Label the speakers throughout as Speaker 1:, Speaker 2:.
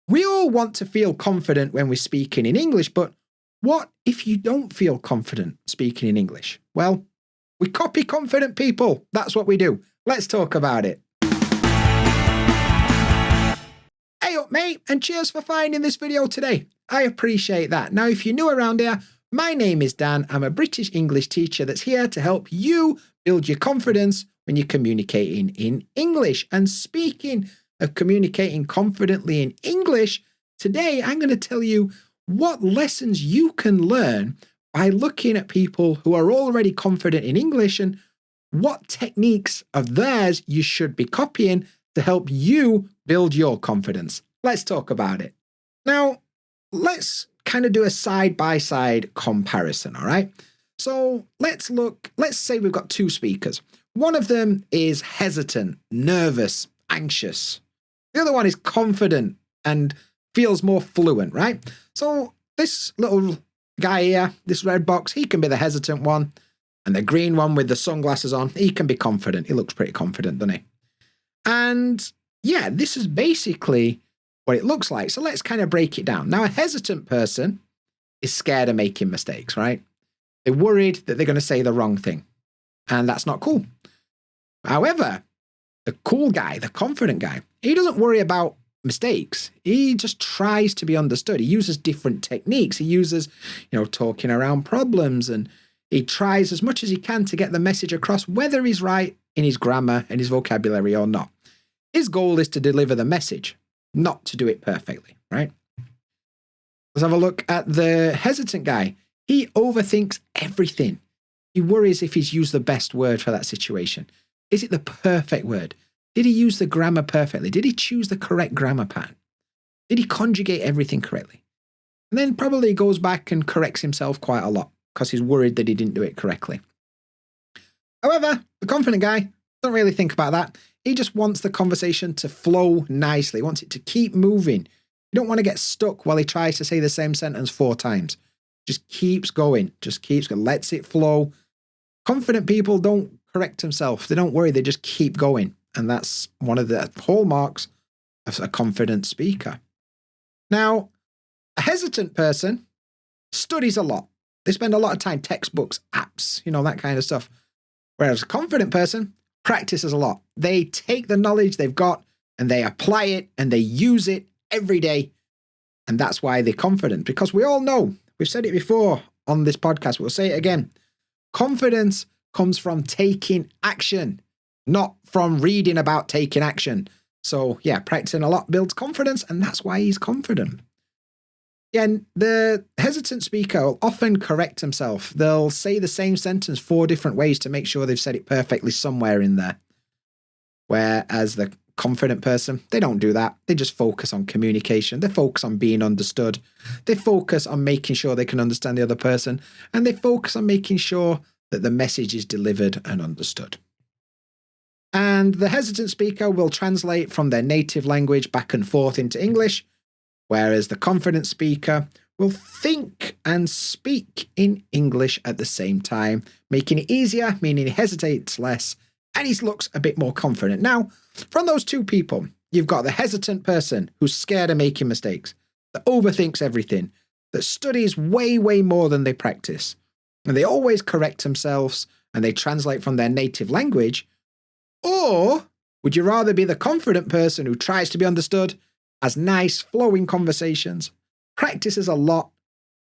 Speaker 1: We all want to feel confident when we're speaking in English, but what if you don't feel confident speaking in English? Well, we copy confident people. That's what we do. Let's talk about it. Hey up, mate, and cheers for finding this video today. I appreciate that. Now, if you're new around here, my name is Dan. I'm a British English teacher that's here to help you build your confidence when you're communicating in English. And speaking of communicating confidently in English, today I'm going to tell you what lessons you can learn by looking at people who are already confident in English and what techniques of theirs you should be copying to help you build your confidence. Let's talk about it. Now, let's kind of do a side-by-side comparison, all right? So let's say we've got two speakers. One of them is hesitant, nervous, anxious. The other one is confident and feels more fluent, right? So this little guy here, this red box, he can be the hesitant one. And the green one with the sunglasses on, he can be confident. He looks pretty confident, doesn't he? And yeah, this is basically what it looks like. So let's kind of break it down. Now, a hesitant person is scared of making mistakes, right? They're worried that they're going to say the wrong thing. And that's not cool. However, the cool guy, the confident guy, he doesn't worry about mistakes. He just tries to be understood. He uses different techniques. He uses, talking around problems, and he tries as much as he can to get the message across, whether he's right in his grammar and his vocabulary or not. His goal is to deliver the message, not to do it perfectly, right? Let's have a look at the hesitant guy. He overthinks everything. He worries if he's used the best word for that situation. Is it the perfect word? Did he use the grammar perfectly? Did he choose the correct grammar pattern? Did he conjugate everything correctly? And then probably goes back and corrects himself quite a lot because he's worried that he didn't do it correctly. However, the confident guy doesn't really think about that. He just wants the conversation to flow nicely. He wants it to keep moving. You don't want to get stuck while he tries to say the same sentence 4 times. Just keeps going. Lets it flow. Confident people don't correct themselves. They don't worry. They just keep going. And that's one of the hallmarks of a confident speaker. Now, a hesitant person studies a lot. They spend a lot of time, textbooks, apps, that kind of stuff. Whereas a confident person practices a lot. They take the knowledge they've got and they apply it and they use it every day. And that's why they're confident. Because we all know, we've said it before on this podcast, we'll say it again. Confidence comes from taking action, not from reading about taking action. So yeah, practicing a lot builds confidence, and that's why he's confident. Yeah, and the hesitant speaker will often correct himself. They'll say the same sentence 4 different ways to make sure they've said it perfectly somewhere in there. Whereas the confident person, they don't do that. They just focus on communication. They focus on being understood. They focus on making sure they can understand the other person. And they focus on making sure that the message is delivered and understood. And the hesitant speaker will translate from their native language back and forth into English, whereas the confident speaker will think and speak in English at the same time, making it easier, meaning he hesitates less, and he looks a bit more confident. Now, from those two people, you've got the hesitant person who's scared of making mistakes, that overthinks everything, that studies way, way more than they practice, and they always correct themselves and they translate from their native language. Or would you rather be the confident person who tries to be understood, has nice flowing conversations, practices a lot,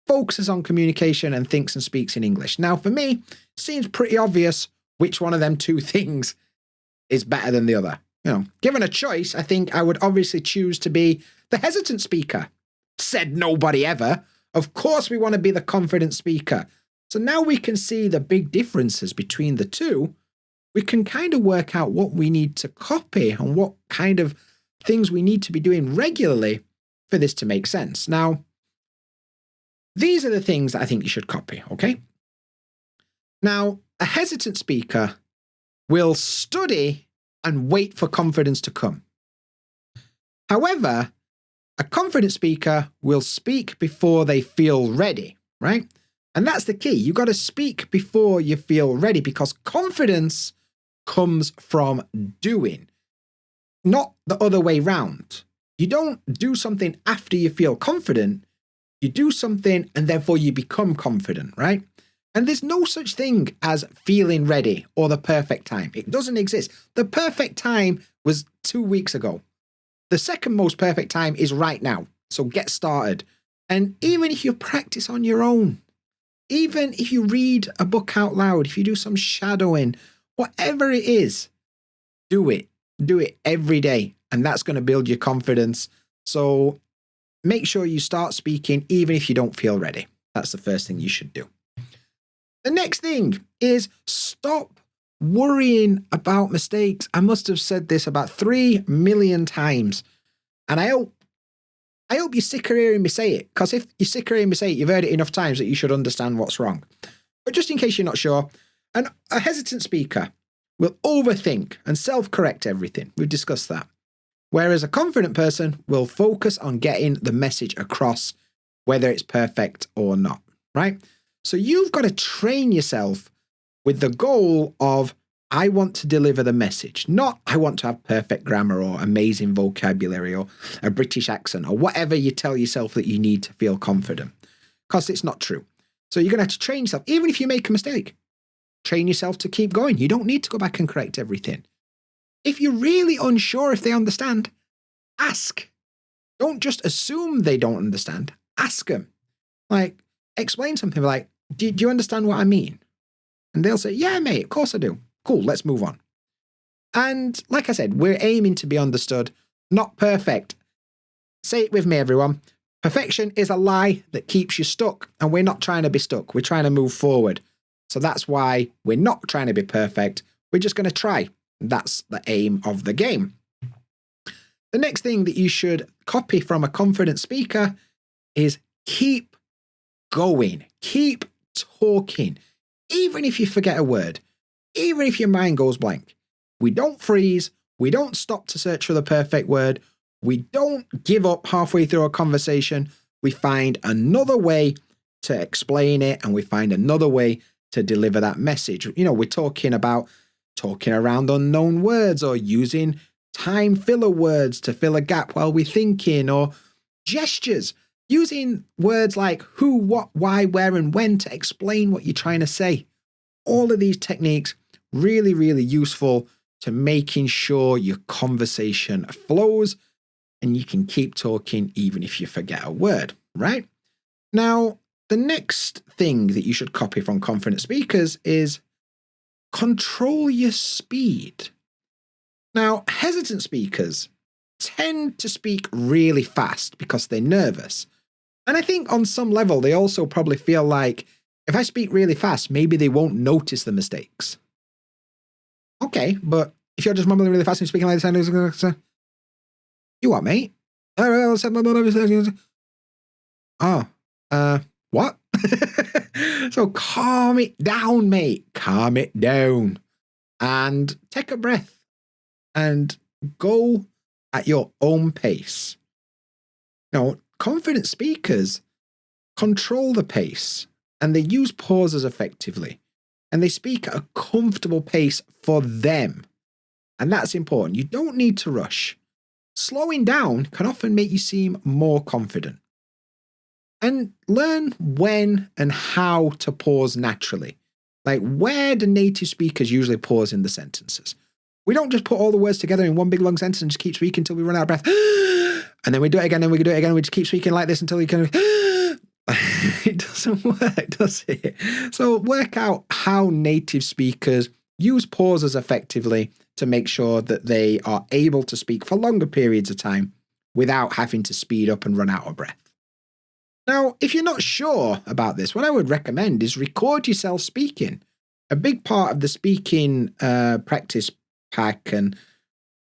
Speaker 1: focuses on communication, and thinks and speaks in English? Now, for me, it seems pretty obvious which one of them two things is better than the other. Given a choice, I think I would obviously choose to be the hesitant speaker. Said nobody ever. Of course we want to be the confident speaker. So now we can see the big differences between the two. We can kind of work out what we need to copy and what kind of things we need to be doing regularly for this to make sense. Now, these are the things that I think you should copy, okay? Now, a hesitant speaker will study and wait for confidence to come. However, a confident speaker will speak before they feel ready, right? And that's the key. You've got to speak before you feel ready, because confidence comes from doing, not the other way round. You don't do something after you feel confident. You do something and therefore you become confident, right? And there's no such thing as feeling ready or the perfect time. It doesn't exist. The perfect time was 2 weeks ago. The second most perfect time is right now. So get started. And even if you practice on your own, even if you read a book out loud, if you do some shadowing, whatever it is, do it. Do it every day. And that's going to build your confidence. So make sure you start speaking even if you don't feel ready. That's the first thing you should do. The next thing is stop worrying about mistakes. I must have said this about 3 million times. And I hope you're sick of hearing me say it, because if you're sick of hearing me say it, you've heard it enough times that you should understand what's wrong. But just in case you're not sure, a hesitant speaker will overthink and self-correct everything. We've discussed that. Whereas a confident person will focus on getting the message across, whether it's perfect or not, right? So you've got to train yourself with the goal of, I want to deliver the message, not I want to have perfect grammar or amazing vocabulary or a British accent or whatever you tell yourself that you need to feel confident, because it's not true. So you're going to have to train yourself, even if you make a mistake. Train yourself to keep going. You don't need to go back and correct everything. If you're really unsure if they understand, ask. Don't just assume they don't understand. Ask them. Like, explain something like, do you understand what I mean? And they'll say, yeah, mate, of course I do. Cool, let's move on. And like I said, we're aiming to be understood, not perfect. Say it with me, everyone. Perfection is a lie that keeps you stuck, and we're not trying to be stuck. We're trying to move forward. So that's why we're not trying to be perfect. We're just going to try. That's the aim of the game. The next thing that you should copy from a confident speaker is keep going. Keep talking. Even if you forget a word, even if your mind goes blank, we don't freeze. We don't stop to search for the perfect word. We don't give up halfway through a conversation. We find another way to explain it, and we find another way to deliver that message. You know, we're talking about talking around unknown words or using time filler words to fill a gap while we're thinking, or gestures, using words like who, what, why, where, and when to explain what you're trying to say. All of these techniques really, really useful to making sure your conversation flows and you can keep talking even if you forget a word, right? Now, the next thing that you should copy from confident speakers is control your speed. Now, hesitant speakers tend to speak really fast because they're nervous. And I think on some level, they also probably feel like if I speak really fast, maybe they won't notice the mistakes. Okay, but if you're just mumbling really fast and speaking like this, you what, mate? What? So calm it down, mate. Calm it down. And take a breath and go at your own pace. Now, confident speakers control the pace and they use pauses effectively, and they speak at a comfortable pace for them. And that's important. You don't need to rush. Slowing down can often make you seem more confident. And learn when and how to pause naturally. Like, where do native speakers usually pause in the sentences? We don't just put all the words together in one big long sentence and just keep speaking until we run out of breath. And then we do it again and we do it again. And we just keep speaking like this until we can. It doesn't work, does it? So work out how native speakers use pauses effectively to make sure that they are able to speak for longer periods of time without having to speed up and run out of breath. Now, if you're not sure about this, what I would recommend is record yourself speaking. A big part of the speaking practice pack and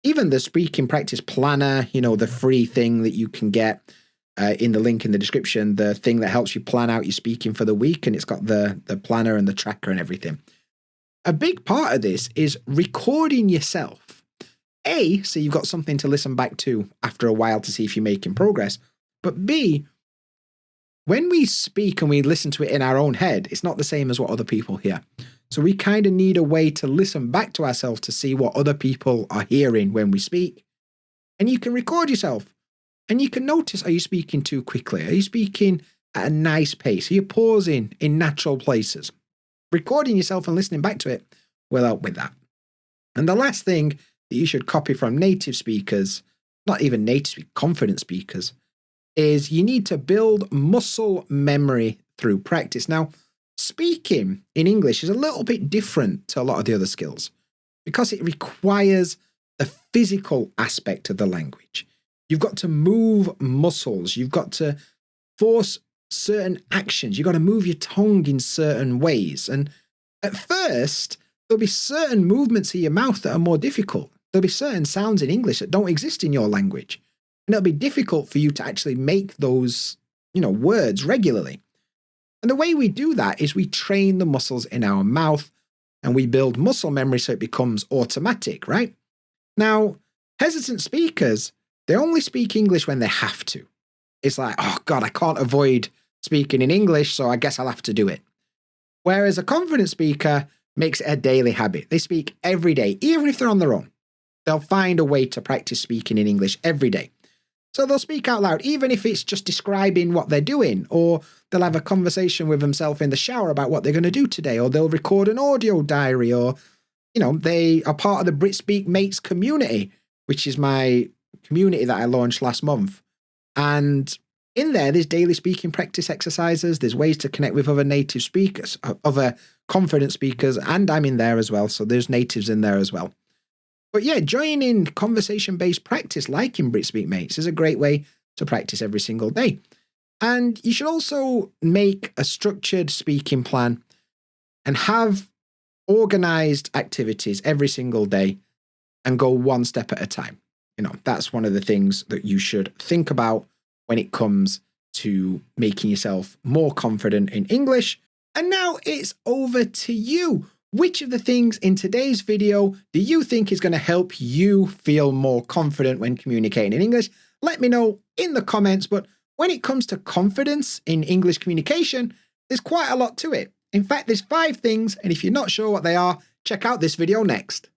Speaker 1: even the speaking practice planner, you know, the free thing that you can get in the link in the description, the thing that helps you plan out your speaking for the week, and it's got the planner and the tracker and everything. A big part of this is recording yourself. A, so you've got something to listen back to after a while to see if you're making progress. But B, when we speak and we listen to it in our own head, it's not the same as what other people hear. So we kind of need a way to listen back to ourselves to see what other people are hearing when we speak. And you can record yourself And you can notice, are you speaking too quickly? Are you speaking at a nice pace? Are you pausing in natural places? Recording yourself and listening back to it will help with that. And the last thing that you should copy from native speakers, not even native, confident speakers, is you need to build muscle memory through practice. Now, speaking in English is a little bit different to a lot of the other skills because it requires the physical aspect of the language. You've got to move muscles. You've got to force certain actions. You've got to move your tongue in certain ways. And at first, there'll be certain movements of your mouth that are more difficult. There'll be certain sounds in English that don't exist in your language. And it'll be difficult for you to actually make those, words regularly. And the way we do that is we train the muscles in our mouth and we build muscle memory so it becomes automatic, right? Now, hesitant speakers, they only speak English when they have to. It's like, oh God, I can't avoid speaking in English, so I guess I'll have to do it. Whereas a confident speaker makes it a daily habit. They speak every day, even if they're on their own. They'll find a way to practice speaking in English every day. So they'll speak out loud, even if it's just describing what they're doing, or they'll have a conversation with themselves in the shower about what they're going to do today, or they'll record an audio diary, or, they are part of the Brit Speak Mates community, which is my community that I launched last month. And in there's daily speaking practice exercises. There's ways to connect with other native speakers, other confident speakers, and I'm in there as well. So there's natives in there as well. But yeah, joining conversation-based practice like in Brit Speak Mates is a great way to practice every single day. And you should also make a structured speaking plan and have organized activities every single day and go one step at a time. That's one of the things that you should think about when it comes to making yourself more confident in English. And now it's over to you. Which of the things in today's video do you think is going to help you feel more confident when communicating in English? Let me know in the comments. But when it comes to confidence in English communication, there's quite a lot to it. In fact, there's 5 things, and if you're not sure what they are, check out this video next.